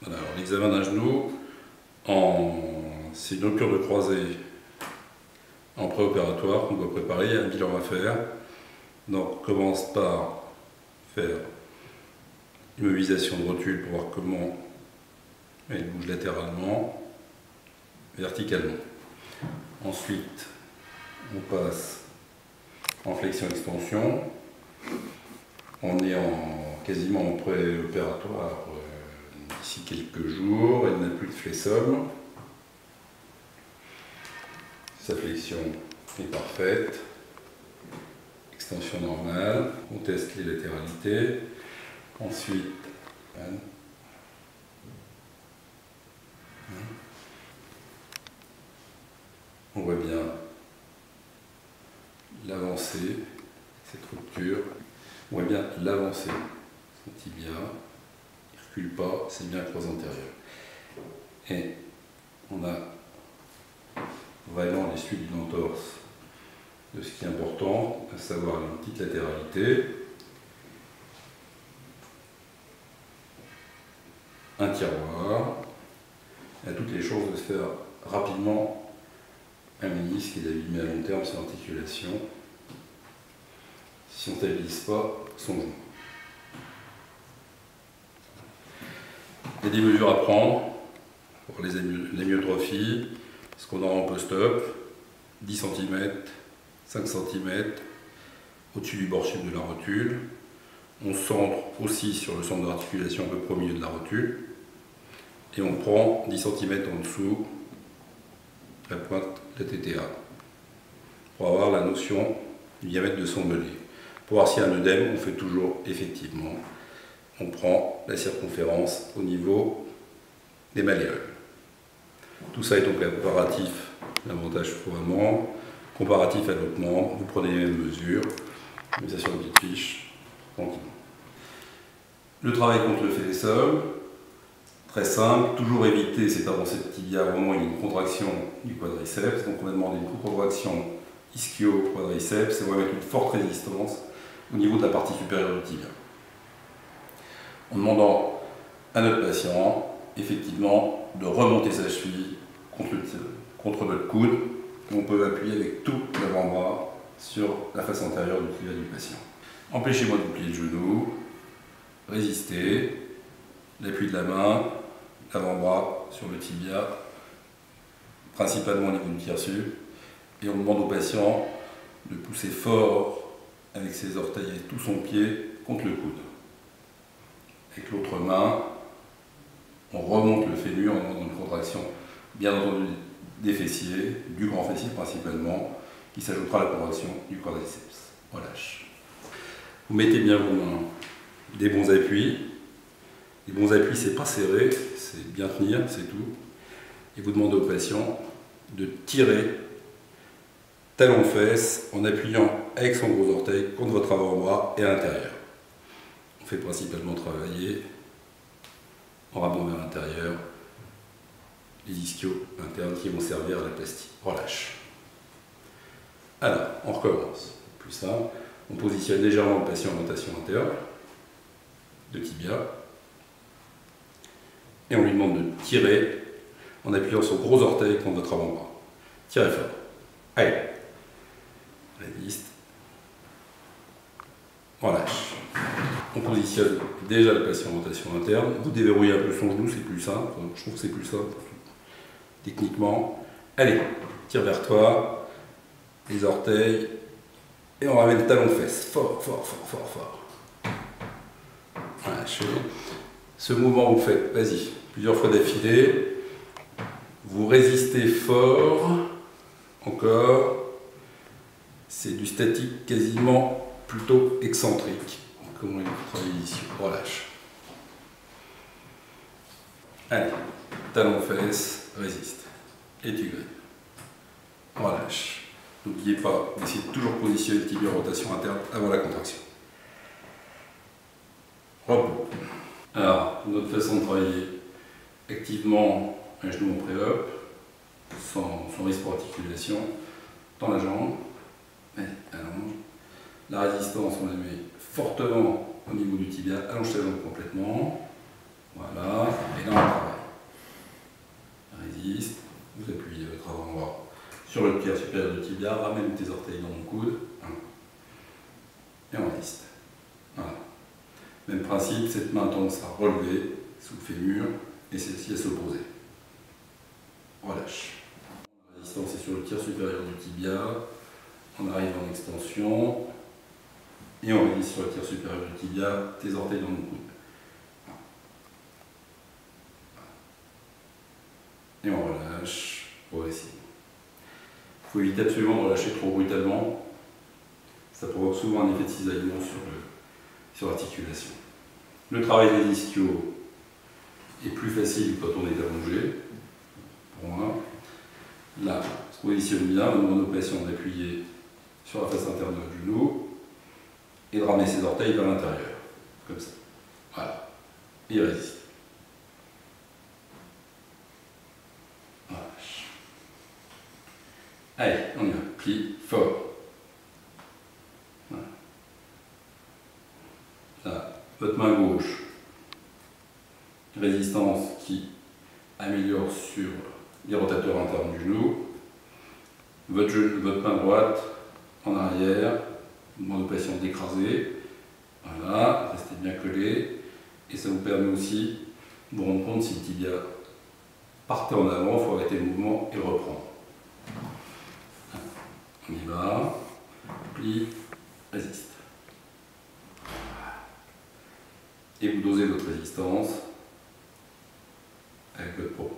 Alors, l'examen d'un genou, c'est une rupture de croisée en préopératoire qu'on doit préparer, il y a un bilan à faire. Donc, on commence par faire une mobilisation de rotule pour voir comment elle bouge latéralement, verticalement. Ensuite, on passe en flexion-extension. On est quasiment en préopératoire d'ici quelques jours. Elle n'a plus de flexum. Sa flexion est parfaite. Extension normale. On teste les latéralités. Ensuite, on voit bien l'avancée, cette rupture. On voit bien l'avancée, son tibia. Il ne recule pas, c'est bien croisé antérieur. Et on a vraiment les suites d'une entorse de ce qui est important, à savoir une petite latéralité, un tiroir, et à toutes les chances de se faire rapidement un ménisque et d'abîmer à long terme son articulation si on ne stabilise pas son genou. Il y a des mesures à prendre pour l'amyotrophie, ce qu'on a en post-op, 10 cm, 5 cm au-dessus du bord sud de la rotule. On centre aussi sur le centre de l'articulation à peu près au milieu de la rotule. Et on prend 10 cm en dessous la pointe de la TTA pour avoir la notion du diamètre de son mollet. Pour voir s'il y a un œdème, on fait toujours effectivement, on prend la circonférence au niveau des malléoles. Tout ça est donc comparatif, l'avantage fourrement, comparatif à l'autre membre, vous prenez les mêmes mesures, mettez ça sur une petite fiche, tranquillement. Le travail contre le flexum, très simple, toujours éviter cette avancée de tibia au moment où il y a une contraction du quadriceps. Donc on va demander une contraction ischio-quadriceps et on va mettre une forte résistance au niveau de la partie supérieure du tibia. En demandant à notre patient, effectivement, de remonter sa cheville contre notre coude. Et on peut appuyer avec tout l'avant-bras sur la face antérieure du tibia du patient. Empêchez-moi de vous plier le genou, résistez, l'appui de la main, l'avant-bras sur le tibia, principalement au niveau du tiers sub, et on demande au patient de pousser fort avec ses orteils et tout son pied contre le coude. Avec l'autre main, on remonte le fémur en demandant une contraction, bien entendu des fessiers, du grand fessier principalement, qui s'ajoutera à la contraction du quadriceps. Relâche. Vous mettez bien vos mains, des bons appuis. Les bons appuis, c'est pas serré, c'est bien tenir, c'est tout. Et vous demandez au patient de tirer talon-fesse en appuyant avec son gros orteil contre votre avant-bras et à l'intérieur. On fait principalement travailler en ramenant vers l'intérieur les ischios internes qui vont servir à la plastie. Relâche. Alors, on recommence. Plus simple, on positionne légèrement le patient en rotation interne de tibia. Et on lui demande de tirer en appuyant son gros orteil contre votre avant-bras. Tirez fort. Allez. Résiste. Relâche. On positionne déjà le patient en rotation interne. Vous déverrouillez un peu son genou, c'est plus simple. Je trouve que c'est plus simple techniquement. Allez, tire vers toi. Les orteils. Et on ramène le talon-fesse. Fort, fort, fort, fort, fort. Relâchez. Ce mouvement, vous faites, vas-y, plusieurs fois d'affilée. Vous résistez fort. Encore. C'est du statique quasiment plutôt excentrique. Comment il faut travailler ici. Relâche. Allez, talon-fesse, résiste. Et tu gagnes. Relâche. N'oubliez pas d'essayer de toujours positionner le tibia en rotation interne avant la contraction. Repos. Alors, notre façon de travailler activement un genou en pré-op, sans risque pour articulation, dans la jambe, allonge. La résistance, on la met fortement au niveau du tibia, allonge sa jambe complètement. Voilà, et là on travaille. sur le tiers supérieur du tibia, ramène tes orteils dans mon coude. Et on résiste. Voilà. Même principe, cette main tendance à relever sous le fémur et celle-ci à s'opposer. Relâche. La résistance est sur le tiers supérieur du tibia. On arrive en extension et on résiste sur le tiers supérieur du tibia, tes orteils dans mon coude. Et on relâche progressivement. Il faut éviter absolument de relâcher trop brutalement. Ça provoque souvent un effet de cisaillement sur l'articulation. Le travail des ischios est plus facile quand on est allongé. Pour moi, là, on se positionne bien, on demande au patient d'appuyer sur la face interne du genou et de ramener ses orteils vers l'intérieur, comme ça. Voilà. Et il résiste. Relâche. Allez, on y va. Plie fort. Voilà. Là, votre main gauche, résistance qui améliore sur les rotateurs internes du genou. Votre main droite en arrière, demande au patient d'écraser. Voilà, restez bien collé. Et ça vous permet aussi de vous rendre compte si le tibia partait en avant, il faut arrêter le mouvement et reprendre. On y va. Plie, résiste. Et vous dosez votre résistance avec votre propre